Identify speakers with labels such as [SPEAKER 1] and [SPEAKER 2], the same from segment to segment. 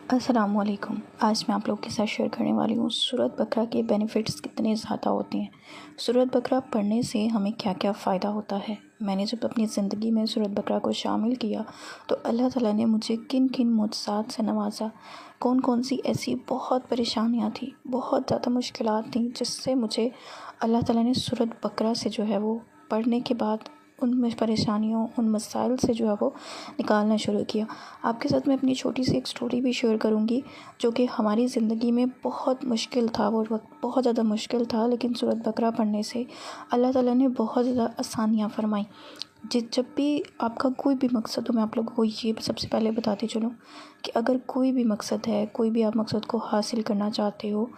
[SPEAKER 1] अस्सलामुअलैकुम। आज मैं आप लोग के साथ शेयर करने वाली हूँ सूरत बकरा के बेनिफिट्स कितने ज़्यादा होते हैं। सूरत बकरा पढ़ने से हमें क्या क्या फ़ायदा होता है। मैंने जब अपनी ज़िंदगी में सूरत बकरा को शामिल किया तो अल्लाह ताला ने मुझे किन किन मुअज़्ज़ात से नवाजा, कौन कौन सी ऐसी बहुत परेशानियाँ थी, बहुत ज़्यादा मुश्किलात थी, जिससे मुझे अल्लाह ताला ने सूरत बकरा से जो है वो पढ़ने के बाद उन परेशानियों, उन मसाइल से जो है वो निकालना शुरू किया। आपके साथ मैं अपनी छोटी सी एक स्टोरी भी शेयर करूँगी, जो कि हमारी ज़िंदगी में बहुत मुश्किल था, वो वक्त बहुत ज़्यादा मुश्किल था, लेकिन सूरत बकरा पढ़ने से अल्लाह ताला ने बहुत ज़्यादा आसानियाँ फरमाई। जब भी आपका कोई भी मकसद हो, मैं आप लोगों को ये सबसे पहले बताती चलूँ कि अगर कोई भी मकसद है, कोई भी आप मकसद को हासिल करना चाहते हो,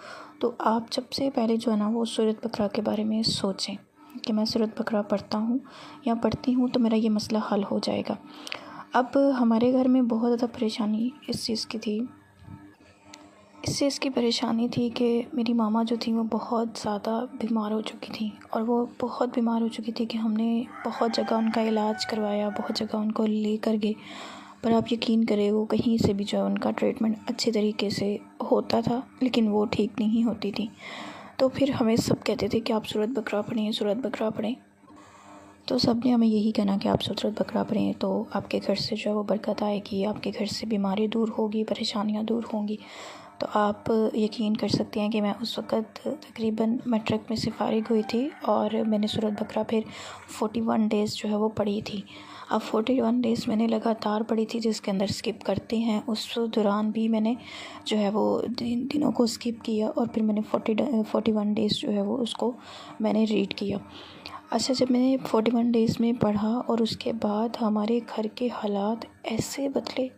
[SPEAKER 1] तो आप सबसे पहले जो है ना वो सूरत बकरा के बारे में सोचें कि मैं सूरत बकरा पढ़ता हूँ या पढ़ती हूँ तो मेरा ये मसला हल हो जाएगा। अब हमारे घर में बहुत ज़्यादा परेशानी इस चीज़ की थी, कि मेरी मामा जो थी वो बहुत ज़्यादा बीमार हो चुकी थी, और वो बहुत बीमार हो चुकी थी कि हमने बहुत जगह उनका इलाज करवाया, बहुत जगह उनको लेकर गए, पर आप यकीन करें वो कहीं से भी जो है उनका ट्रीटमेंट अच्छे तरीके से होता था, लेकिन वो ठीक नहीं होती थी। तो फिर हमें सब कहते थे कि आप सूरत बकरा पढ़ें, सूरत बकरा पढ़ें। तो सब ने हमें यही कहना कि आप सूरत बकरा पढ़ें तो आपके घर से जो है वो बरकत आएगी, आपके घर से बीमारी दूर होगी, परेशानियां दूर होंगी। तो आप यकीन कर सकते हैं कि मैं उस वक़्त तकरीबन मैट्रिक में से फ़ारिग हुई थी और मैंने सूरत बकरा फिर 41 डेज़ जो है वो पढ़ी थी। अब 41 डेज़ मैंने लगातार पढ़ी थी, जिसके अंदर स्किप करते हैं, उस दौरान भी मैंने जो है वो दिनों को स्किप किया और फिर मैंने 41 डेज़ जो है वो उसको मैंने रीड किया। अच्छा, जब मैंने 41 डेज़ में पढ़ा और उसके बाद हमारे घर के हालात ऐसे बदले,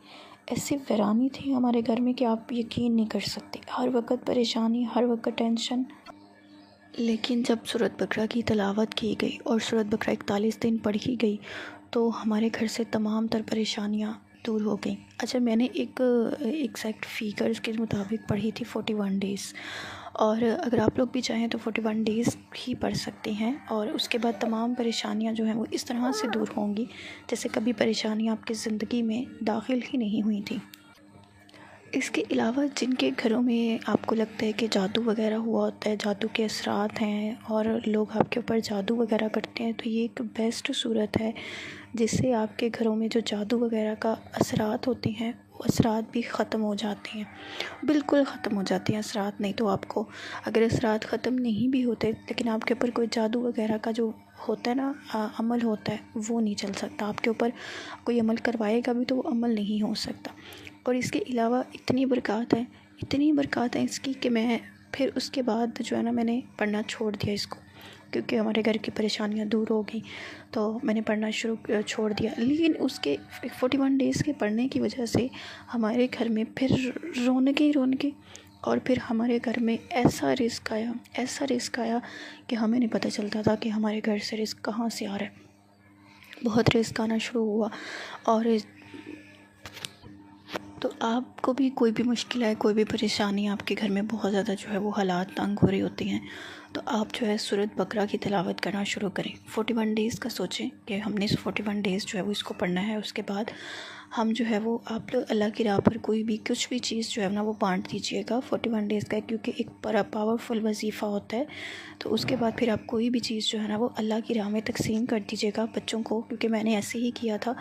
[SPEAKER 1] ऐसी वीरानी थी हमारे घर में कि आप यकीन नहीं कर सकते। हर वक्त परेशानी, हर वक्त टेंशन। लेकिन जब सूरत बकरा की तिलावत की गई और सूरत बकरा 41 दिन पढ़ी गई तो हमारे घर से तमाम तर परेशानियाँ दूर हो गई। अच्छा, मैंने एक एग्जैक्ट फिगर्स के मुताबिक पढ़ी थी 41 डेज़, और अगर आप लोग भी चाहें तो 41 डेज़ ही पढ़ सकते हैं, और उसके बाद तमाम परेशानियां जो हैं वो इस तरह से दूर होंगी जैसे कभी परेशानियां आपकी ज़िंदगी में दाखिल ही नहीं हुई थी। इसके अलावा जिनके घरों में आपको लगता है कि जादू वगैरह हुआ होता है, जादू के असरात हैं और लोग आपके ऊपर जादू वगैरह करते हैं, तो ये एक बेस्ट सूरत है जिससे आपके घरों में जो जादू वगैरह का असरात होते हैं वो असरात भी ख़त्म हो जाते हैं, बिल्कुल ख़त्म हो जाते हैं असरात। नहीं तो आपको अगर असरात ख़त्म नहीं भी होते लेकिन आपके ऊपर कोई जादू वगैरह का जो होता है ना अमल होता है, वो नहीं चल सकता आपके ऊपर। कोई अमल करवाएगा भी तो वो अमल नहीं हो सकता। और इसके अलावा इतनी बरक़ात है इसकी कि मैं फिर उसके बाद जो है ना मैंने पढ़ना छोड़ दिया इसको, क्योंकि हमारे घर की परेशानियां दूर हो गई तो मैंने पढ़ना छोड़ दिया। लेकिन उसके 41 डेज़ के पढ़ने की वजह से हमारे घर में फिर रौनकें, और फिर हमारे घर में ऐसा रिस्क आया कि हमें नहीं पता चलता था कि हमारे घर से रिस्क कहाँ से आ रहा है। बहुत रिस्क आना शुरू हुआ। और तो आपको भी कोई भी मुश्किल है, कोई भी परेशानी, आपके घर में बहुत ज़्यादा जो है वो हालात तंग हो रही होती हैं, तो आप जो है सूरत बकरा की तिलावत करना शुरू करें। 41 डेज़ का सोचें कि हमने 41 डेज़ जो है वो इसको पढ़ना है। उसके बाद हम जो है वो आप लोग अल्लाह की राह पर कोई भी कुछ भी चीज़ जो है ना वो बांट दीजिएगा 41 डेज़ का, क्योंकि एक पावरफुल वजीफ़ा होता है। तो उसके बाद फिर आप कोई भी चीज़ जो है ना वो अल्लाह की राह में तकसीम कर दीजिएगा बच्चों को, क्योंकि मैंने ऐसे ही किया था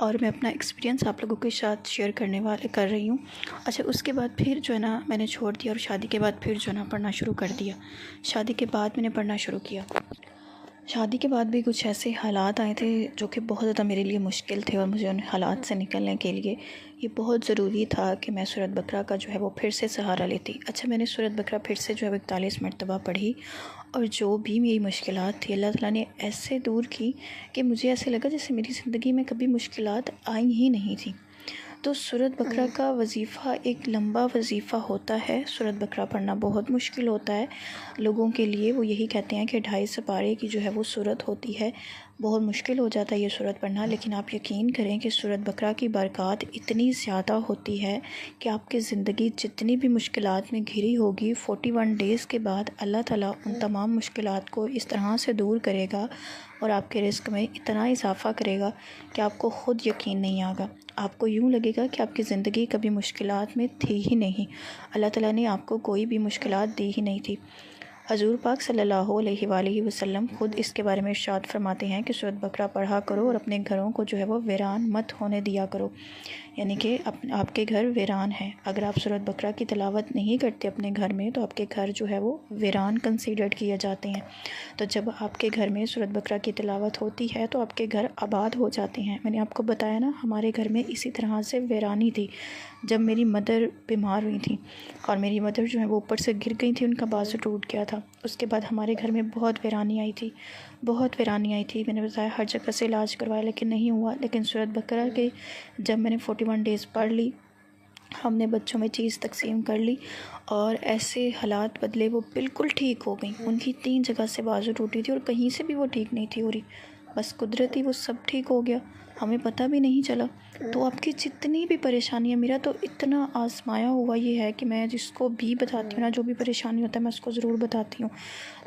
[SPEAKER 1] और मैं अपना एक्सपीरियंस आप लोगों के साथ शेयर कर रही हूँ। अच्छा, उसके बाद फिर जो है ना मैंने छोड़ दिया और शादी के बाद फिर जो है ना पढ़ना शुरू कर दिया। शादी के बाद मैंने पढ़ना शुरू किया। शादी के बाद भी कुछ ऐसे हालात आए थे जो कि बहुत ज़्यादा मेरे लिए मुश्किल थे, और मुझे उन हालात से निकलने के लिए ये बहुत ज़रूरी था कि मैं सूरत बकरा का जो है वो फिर से सहारा लेती। अच्छा, मैंने सूरत बकरा फिर से जो है 41 मरतबा पढ़ी, और जो भी मेरी मुश्किलात थी अल्लाह ताला ने ऐसे दूर की कि मुझे ऐसे लगा जैसे मेरी ज़िंदगी में कभी मुश्किलात आई ही नहीं थी। तो सूरत बकरा का वजीफ़ा एक लंबा वजीफ़ा होता है। सूरत बकरा पढ़ना बहुत मुश्किल होता है लोगों के लिए। वो यही कहते हैं कि 2.5 सिपारे की जो है वो सूरत होती है, बहुत मुश्किल हो जाता है ये सूरत पढ़ना, लेकिन आप यकीन करें कि सूरत बकरा की बरक़ात इतनी ज़्यादा होती है कि आपकी ज़िंदगी जितनी भी मुश्किलात में घिरी होगी 41 डेज़ के बाद अल्लाह ताला उन तमाम मुश्किलात को इस तरह से दूर करेगा और आपके रिज़्क़ में इतना इजाफ़ा करेगा कि आपको ख़ुद यकीन नहीं आएगा। आपको यूँ लगेगा कि आपकी ज़िंदगी कभी मुश्किलात में थी ही नहीं, अल्लाह ताला ने आपको कोई भी मुश्किलात दी ही नहीं थी। हज़ूर पाक सल्लल्लाहु अलैहि वसल्लम ख़ुद इसके बारे में इरशाद फरमाते हैं कि सूरत बकरा पढ़ा करो और अपने घरों को जो है वो वीरान मत होने दिया करो, यानी कि आपके घर वीरान हैं। अगर आप सूरत बकरा की तिलावत नहीं करते अपने घर में तो आपके घर जो है वो वीरान कंसीडर्ड किए जाते हैं। तो जब आपके घर में सूरत बकरा की तिलावत होती है तो आपके घर आबाद हो जाते हैं। मैंने आपको बताया ना, हमारे घर में इसी तरह से वीरानी थी जब मेरी मदर बीमार हुई थी और मेरी मदर जो है वो ऊपर से गिर गई थी, उनका बाजू टूट गया था। उसके बाद हमारे घर में बहुत वीरानी आई थी, बहुत वीरानी आई थी। मैंने बताया हर जगह से इलाज करवाया लेकिन नहीं हुआ। लेकिन सूरत बकरा के जब मैंने 41 डेज़ पढ़ ली, हमने बच्चों में चीज़ तकसीम कर ली और ऐसे हालात बदले, वो बिल्कुल ठीक हो गई। उनकी 3 जगह से बाजू टूटी थी और कहीं से भी वो ठीक नहीं थी हो रही, बस कुदरती वो सब ठीक हो गया, हमें पता भी नहीं चला। तो आपकी जितनी भी परेशानियाँ, मेरा तो इतना आजमाया हुआ ये है कि मैं जिसको भी बताती हूँ ना, जो भी परेशानी होता है मैं उसको ज़रूर बताती हूँ।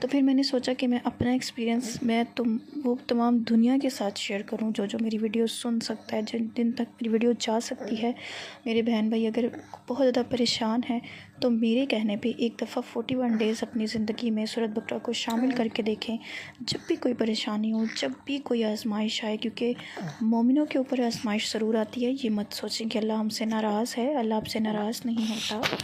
[SPEAKER 1] तो फिर मैंने सोचा कि मैं अपना एक्सपीरियंस वो तमाम दुनिया के साथ शेयर करूँ। जो मेरी वीडियो सुन सकता है, जिन दिन तक मेरी वीडियो जा सकती है, मेरे बहन भाई अगर बहुत ज़्यादा परेशान हैं तो मेरे कहने पे एक दफ़ा 41 डेज़ अपनी ज़िंदगी में सूरत बकरा को शामिल करके देखें। जब भी कोई परेशानी हो, जब भी कोई आजमाइश आए, क्योंकि मोमिनों के ऊपर आजमाइश ज़रूर आती है। ये मत सोचें कि अल्लाह हमसे नाराज़ है, अल्लाह आपसे नाराज़ नहीं होता।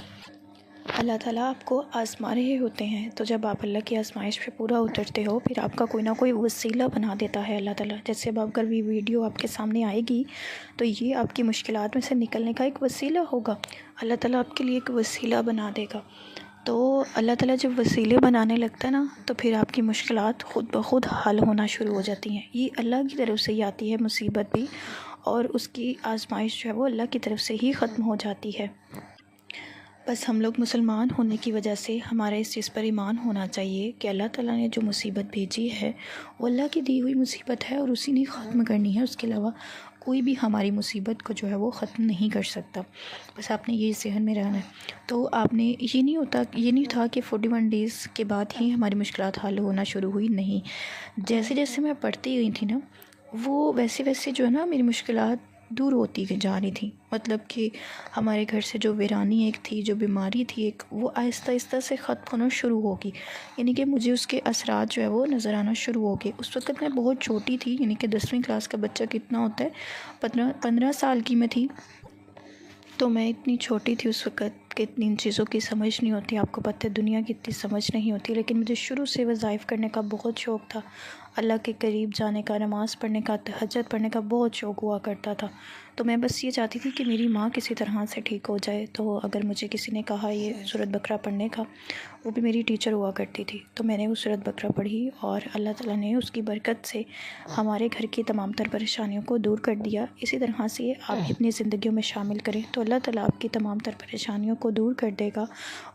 [SPEAKER 1] अल्लाह ताला आपको आज़मा रहे होते हैं। तो जब आप अल्लाह की आज़माइश पे पूरा उतरते हो, फिर आपका कोई ना कोई वसीला बना देता है अल्लाह ताला। जैसे अब अगर भी वीडियो आपके सामने आएगी तो ये आपकी मुश्किलात में से निकलने का एक वसीला होगा। अल्लाह ताला आपके लिए एक वसीला बना देगा। तो अल्लाह ताला जब वसीले बनाने लगता है ना, तो फिर आपकी मुश्किलात ख़ुद ब खुद हल होना शुरू हो जाती हैं। ये अल्लाह की तरफ से ही आती है मुसीबत भी, और उसकी आज़माइश जो है वो अल्लाह की तरफ से ही ख़त्म हो जाती है। बस हम लोग मुसलमान होने की वजह से हमारा इस चीज़ पर ईमान होना चाहिए कि अल्लाह ताला ने जो मुसीबत भेजी है वो अल्लाह की दी हुई मुसीबत है और उसी ने ख़त्म करनी है। उसके अलावा कोई भी हमारी मुसीबत को जो है वो ख़त्म नहीं कर सकता। बस आपने ये ज़हन में रहना है। तो आपने ये नहीं था कि 41 डेज़ के बाद ही हमारी मुश्किलात हल होना शुरू हुई, नहीं। जैसे जैसे मैं पढ़ती गई थी ना, वो वैसे वैसे जो है ना मेरी मुश्किलात दूर होती जा रही थी। मतलब कि हमारे घर से जो वीरानी एक थी, जो बीमारी थी एक, वो आहिस्ता आहिस्ता से ख़त्म होना शुरू होगी। यानी कि मुझे उसके असरात जो है वो नज़र आना शुरू हो गए। उस वक़्त मैं बहुत छोटी थी, यानी कि 10वीं क्लास का बच्चा कितना होता है, 15 साल की मैं थी। तो मैं इतनी छोटी थी उस वक़्त कि इतनी इन चीज़ों की समझ नहीं होती। आपको पता है दुनिया की इतनी समझ नहीं होती, लेकिन मुझे शुरू से वज़ाइफ़ करने का बहुत शौक़ था। अल्लाह के करीब जाने का, नमाज़ पढ़ने का, तहज्जुद पढ़ने का बहुत शौक़ हुआ करता था। तो मैं बस ये चाहती थी कि मेरी माँ किसी तरह से ठीक हो जाए। तो अगर मुझे किसी ने कहा ये सूरत बकरा पढ़ने का, वो भी मेरी टीचर हुआ करती थी, तो मैंने वो सूरत बकरा पढ़ी और अल्लाह ताला ने उसकी बरकत से हमारे घर की तमाम तर परेशानियों को दूर कर दिया। इसी तरह से आप भी अपनी ज़िंदगियों में शामिल करें तो अल्लाह ताला आपकी तमाम तर परेशानियों को दूर कर देगा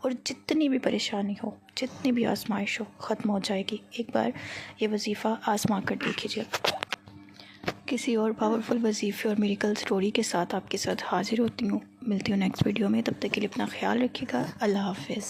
[SPEAKER 1] और जितनी भी परेशानी हो, जितनी भी आजमाइश हो, ख़त्म हो जाएगी। एक बार ये वजीफ़ा आजमा कर देखिए। किसी और पावरफुल वजीफ़े और मिरेकल स्टोरी के साथ आपके साथ हाजिर होती हूँ। मिलती हूँ नेक्स्ट वीडियो में। तब तक के लिए अपना ख्याल रखिएगा। अल्लाह हाफ़िज़।